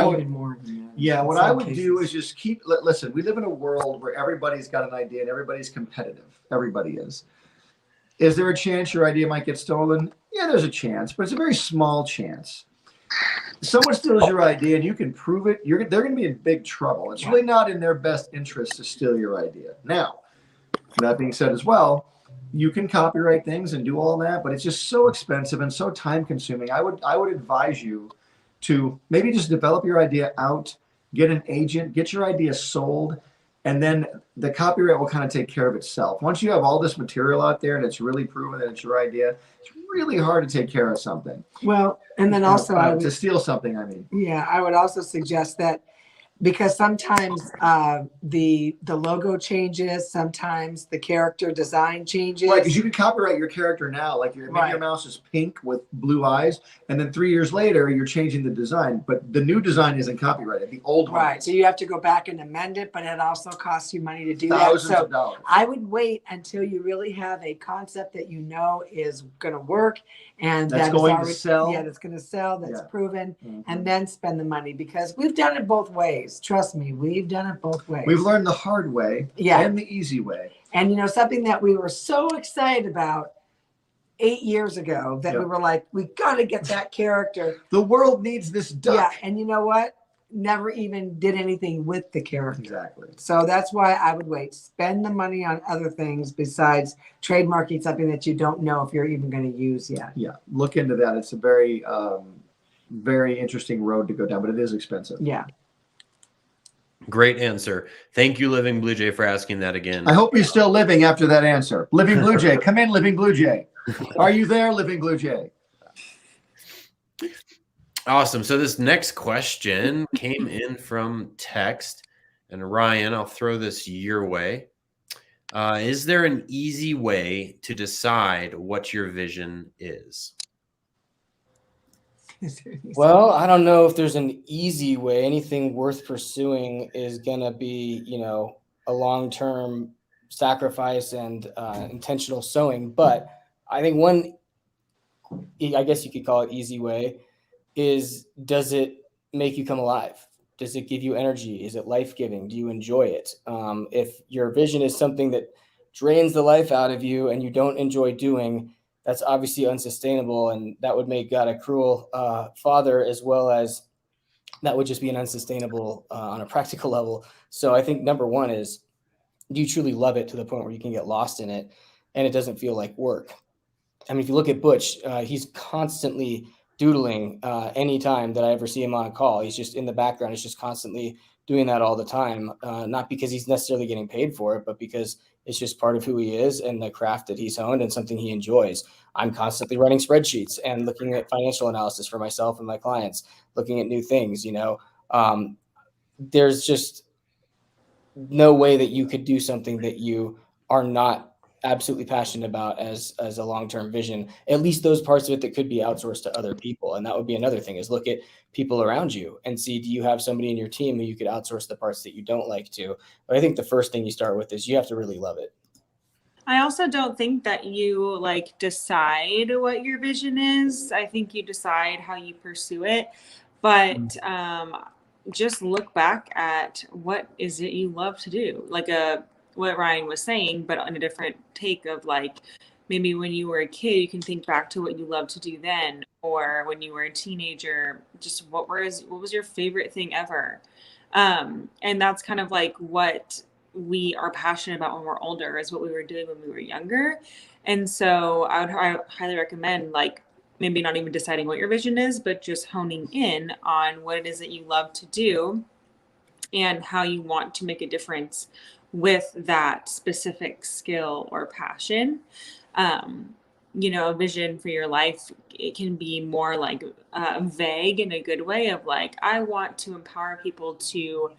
I would do is just listen. We live in a world where everybody's got an idea and everybody's competitive. Everybody is. Is there a chance your idea might get stolen? Yeah, there's a chance, but it's a very small chance. Someone steals your idea and you can prove it, they're going to be in big trouble. It's really not in their best interest to steal your idea. Now, that being said as well, you can copyright things and do all that, but it's just so expensive and so time consuming. I would advise you to maybe just develop your idea out, get an agent, get your idea sold, and then the copyright will kind of take care of itself. Once you have all this material out there and it's really proven that it's your idea, it's really hard to take care of something. Well, and then also to steal something, I mean. Yeah, I would also suggest that, because sometimes the logo changes, sometimes the character design changes. Right, because you can copyright your character now. Like maybe your mouse is pink with blue eyes, and then 3 years later you're changing the design, but the new design isn't copyrighted. The old one. Right, so you have to go back and amend it, but it also costs you money to do Thousands that. of dollars. I would wait until you really have a concept that you know is going to work and that's going to sell. Yeah, that's going to sell. That's proven, and then spend the money, because we've done it both ways. Trust me, we've done it both ways. We've learned the hard way and the easy way. And something that we were so excited about 8 years ago that we were like, we got to get that character. The world needs this duck. Yeah, and you know what? Never even did anything with the character. Exactly. So that's why I would wait. Spend the money on other things besides trademarking something that you don't know if you're even going to use yet. Yeah, look into that. It's a very, very interesting road to go down, but it is expensive. Yeah. Great answer. Thank you, Living Blue Jay, for asking that again. I hope he's still living after that answer. Living Blue Jay, come in, Living Blue Jay. Are you there, Living Blue Jay? Awesome. So this next question came in from text. And Ryan, I'll throw this your way. Is there an easy way to decide what your vision is? Well, I don't know if there's an easy way. Anything worth pursuing is going to be, a long-term sacrifice and intentional sowing. But I think one, I guess you could call it easy way, is, does it make you come alive? Does it give you energy? Is it life-giving? Do you enjoy it? If your vision is something that drains the life out of you and you don't enjoy doing, that's obviously unsustainable, and that would make God a cruel father, as well as that would just be an unsustainable on a practical level. So I think number one is, do you truly love it to the point where you can get lost in it and it doesn't feel like work? I mean, if you look at Butch, he's constantly doodling anytime that I ever see him on a call. He's just in the background. He's just constantly doing that all the time, not because he's necessarily getting paid for it, but because it's just part of who he is and the craft that he's honed and something he enjoys. I'm constantly running spreadsheets and looking at financial analysis for myself and my clients, looking at new things. There's just no way that you could do something that you are not absolutely passionate about as a long-term vision, at least those parts of it that could be outsourced to other people. And that would be another thing, is look at people around you and see, do you have somebody in your team who you could outsource the parts that you don't like to? But I think the first thing you start with is you have to really love it. I also don't think that you like decide what your vision is. I think you decide how you pursue it. But just look back at what is it you love to do, like what Ryan was saying, but on a different take of like maybe when you were a kid, you can think back to what you loved to do then, or when you were a teenager, just what was your favorite thing ever, and that's kind of like what we are passionate about when we're older is what we were doing when we were younger. And so I highly recommend like maybe not even deciding what your vision is, but just honing in on what it is that you love to do and how you want to make a difference with that specific skill or passion. A vision for your life, it can be more like vague in a good way of like, I want to empower people to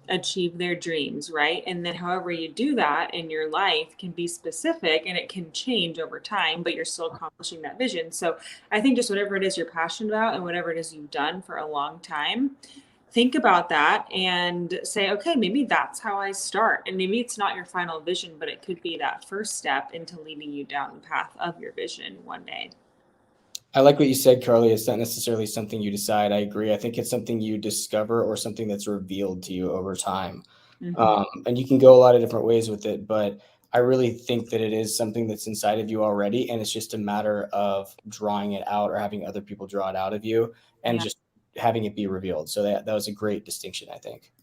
achieve their dreams, right? And then however you do that in your life can be specific and it can change over time, but you're still accomplishing that vision. So I think just whatever it is you're passionate about and whatever it is you've done for a long time, think about that and say, okay, maybe that's how I start. And maybe it's not your final vision, but it could be that first step into leading you down the path of your vision one day. I like what you said, Carly. It's not necessarily something you decide. I agree. I think it's something you discover or something that's revealed to you over time. And you can go a lot of different ways with it, but I really think that it is something that's inside of you already. And it's just a matter of drawing it out or having other people draw it out of you and just having it be revealed. So that was a great distinction, I think.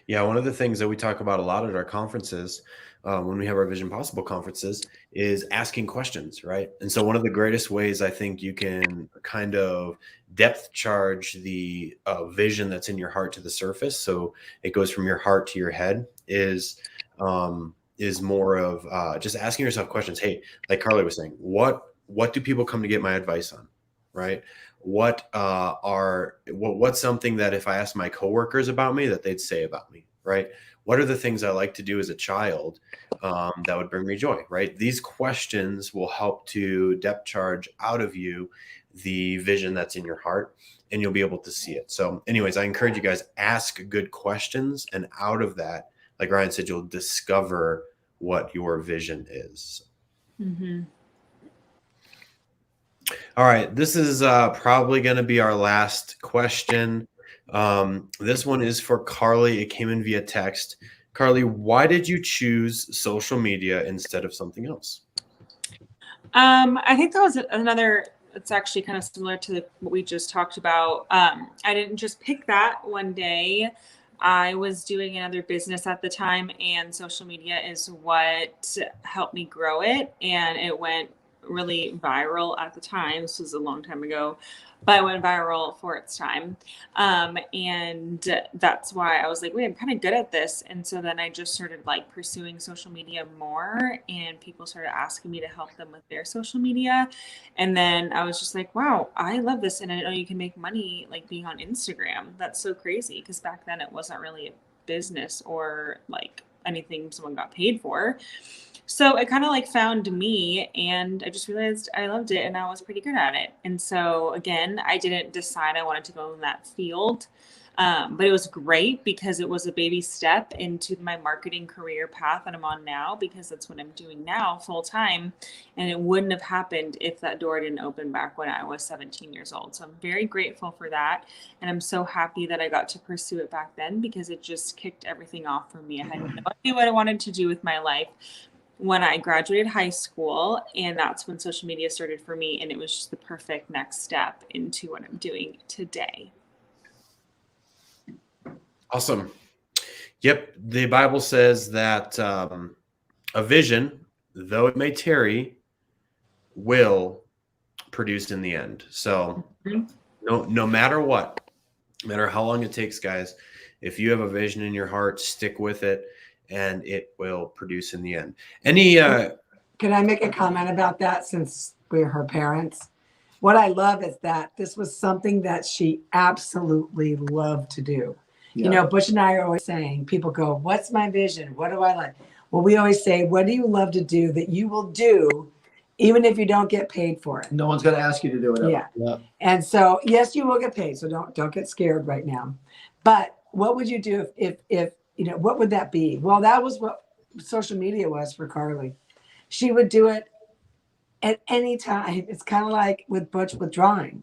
Yeah, one of the things that we talk about a lot at our conferences, when we have our Vision Possible conferences, is asking questions, right? And so one of the greatest ways I think you can kind of depth charge the vision that's in your heart to the surface, so it goes from your heart to your head, is more of just asking yourself questions. Hey, like Carly was saying, what do people come to get my advice on, right? What's something that if I asked my coworkers about me that they'd say about me, right? What are the things I like to do as a child that would bring me joy, right? These questions will help to depth charge out of you the vision that's in your heart, and you'll be able to see it. So anyways, I encourage you guys, ask good questions, and out of that, like Ryan said, you'll discover what your vision is. Mm-hmm. All right, this is probably going to be our last question. This one is for Carly. It came in via text. Carly, why did you choose social media instead of something else? I think that was another, it's actually kind of similar to what we just talked about. I didn't just pick that one day. I was doing another business at the time, and social media is what helped me grow it. And it went really viral at the time. This was a long time ago, but it went viral for its time. And that's why I was like, wait, I'm kind of good at this. And so then I just started like pursuing social media more, and people started asking me to help them with their social media. And then I was just like, wow, I love this. And I know you can make money like being on Instagram. That's so crazy. Because back then it wasn't really a business or like anything someone got paid for. So it kind of like found me, and I just realized I loved it and I was pretty good at it. And so again, I didn't decide I wanted to go in that field. But it was great because it was a baby step into my marketing career path that I'm on now, because that's what I'm doing now full time. And it wouldn't have happened if that door didn't open back when I was 17 years old. So I'm very grateful for that. And I'm so happy that I got to pursue it back then, because it just kicked everything off for me. I had no idea what I wanted to do with my life when I graduated high school, and that's when social media started for me. And it was just the perfect next step into what I'm doing today. Awesome. Yep. The Bible says that a vision, though it may tarry, will produce in the end. So no matter what, no matter how long it takes, guys, if you have a vision in your heart, stick with it, and it will produce in the end. Can I make a comment about that, since we're her parents? What I love is that this was something that she absolutely loved to do. Yeah. You know, Butch and I are always saying, people go, what's my vision? What do I like? Well, we always say, what do you love to do that you will do even if you don't get paid for it? No one's going to ask you to do it. Yeah. And so, yes, you will get paid. So don't get scared right now. But what would you do if you know, what would that be? Well, that was what social media was for Carly. She would do it at any time. It's kind of like with Butch with drawing.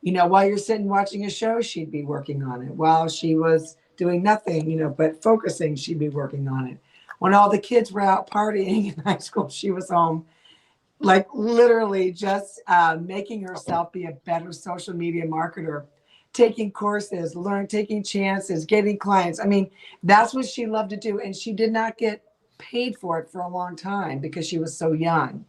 You know, while you're sitting watching a show, she'd be working on it. While she was doing nothing, you know, but focusing, she'd be working on it. When all the kids were out partying in high school, she was home, like literally just making herself be a better social media marketer, taking courses, taking chances, getting clients. I mean, that's what she loved to do. And she did not get paid for it for a long time because she was so young.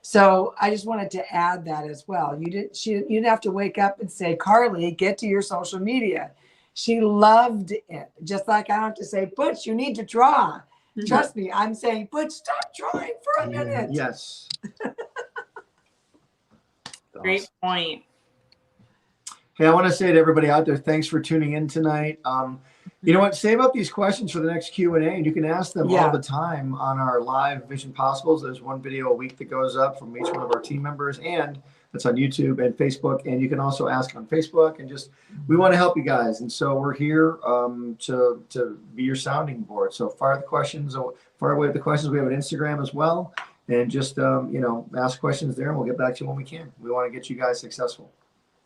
So I just wanted to add that as well. You didn't have to wake up and say, Carly, get to your social media. She loved it. Just like I don't have to say, Butch, you need to draw. Mm-hmm. Trust me, I'm saying, Butch, stop drawing for a minute. Yes. Great point. Hey, I want to say to everybody out there, thanks for tuning in tonight. You know what? Save up these questions for the next Q&A, and you can ask them all the time on our live Vision Possibles. There's one video a week that goes up from each one of our team members, and that's on YouTube and Facebook. And you can also ask on Facebook. And just we want to help you guys, and so we're here to be your sounding board. So fire the questions, fire away the questions. We have an Instagram as well, and just you know, ask questions there, and we'll get back to you when we can. We want to get you guys successful.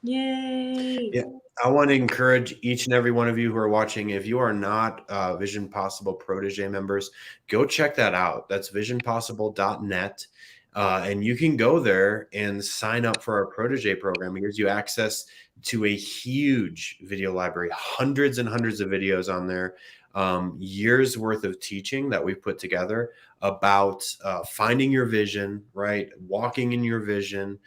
Yay! Yeah, I want to encourage each and every one of you who are watching, if you are not Vision Possible Protege members, go check that out. That's visionpossible.net. And you can go there and sign up for our Protege program. It gives you access to a huge video library, hundreds and hundreds of videos on there, years worth of teaching that we've put together about finding your vision, right? Walking in your vision,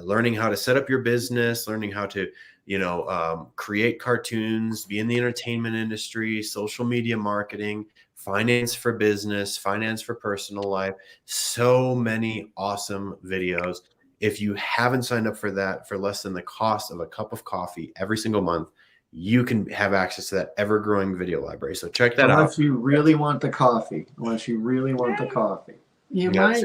learning how to set up your business, learning how to, you know, create cartoons, be in the entertainment industry, social media marketing, finance for business, finance for personal life. So many awesome videos. If you haven't signed up for that for less than the cost of a cup of coffee every single month, you can have access to that ever-growing video library. So check that out. Unless you really want the coffee. Unless you really want the coffee. You might.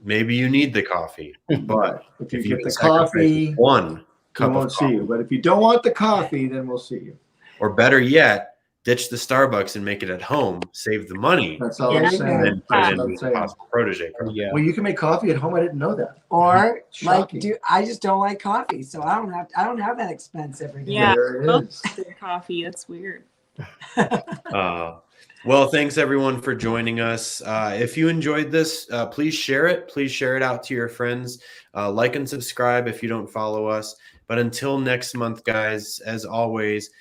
Maybe you need the coffee, but if you get the coffee, one cup we won't of coffee. see you. But if you don't want the coffee, then we'll see you. Or better yet, ditch the Starbucks and make it at home. Save the money. That's all I'm saying. And then put it in That's the Possible Protege program. Yeah. Well, you can make coffee at home. I didn't know that. Or Shocking. I just don't like coffee, so I don't have that expense every day. Yeah, There it is. coffee. That's weird. Well, thanks everyone for joining us. If you enjoyed this, please share it. Please share it out to your friends. Like and subscribe if you don't follow us. But until next month, guys, as always,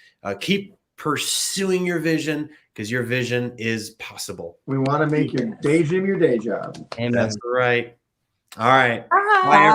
keep pursuing your vision because your vision is possible. We want to make your daydream your day job. Amen. That's right. All right. Bye. Bye,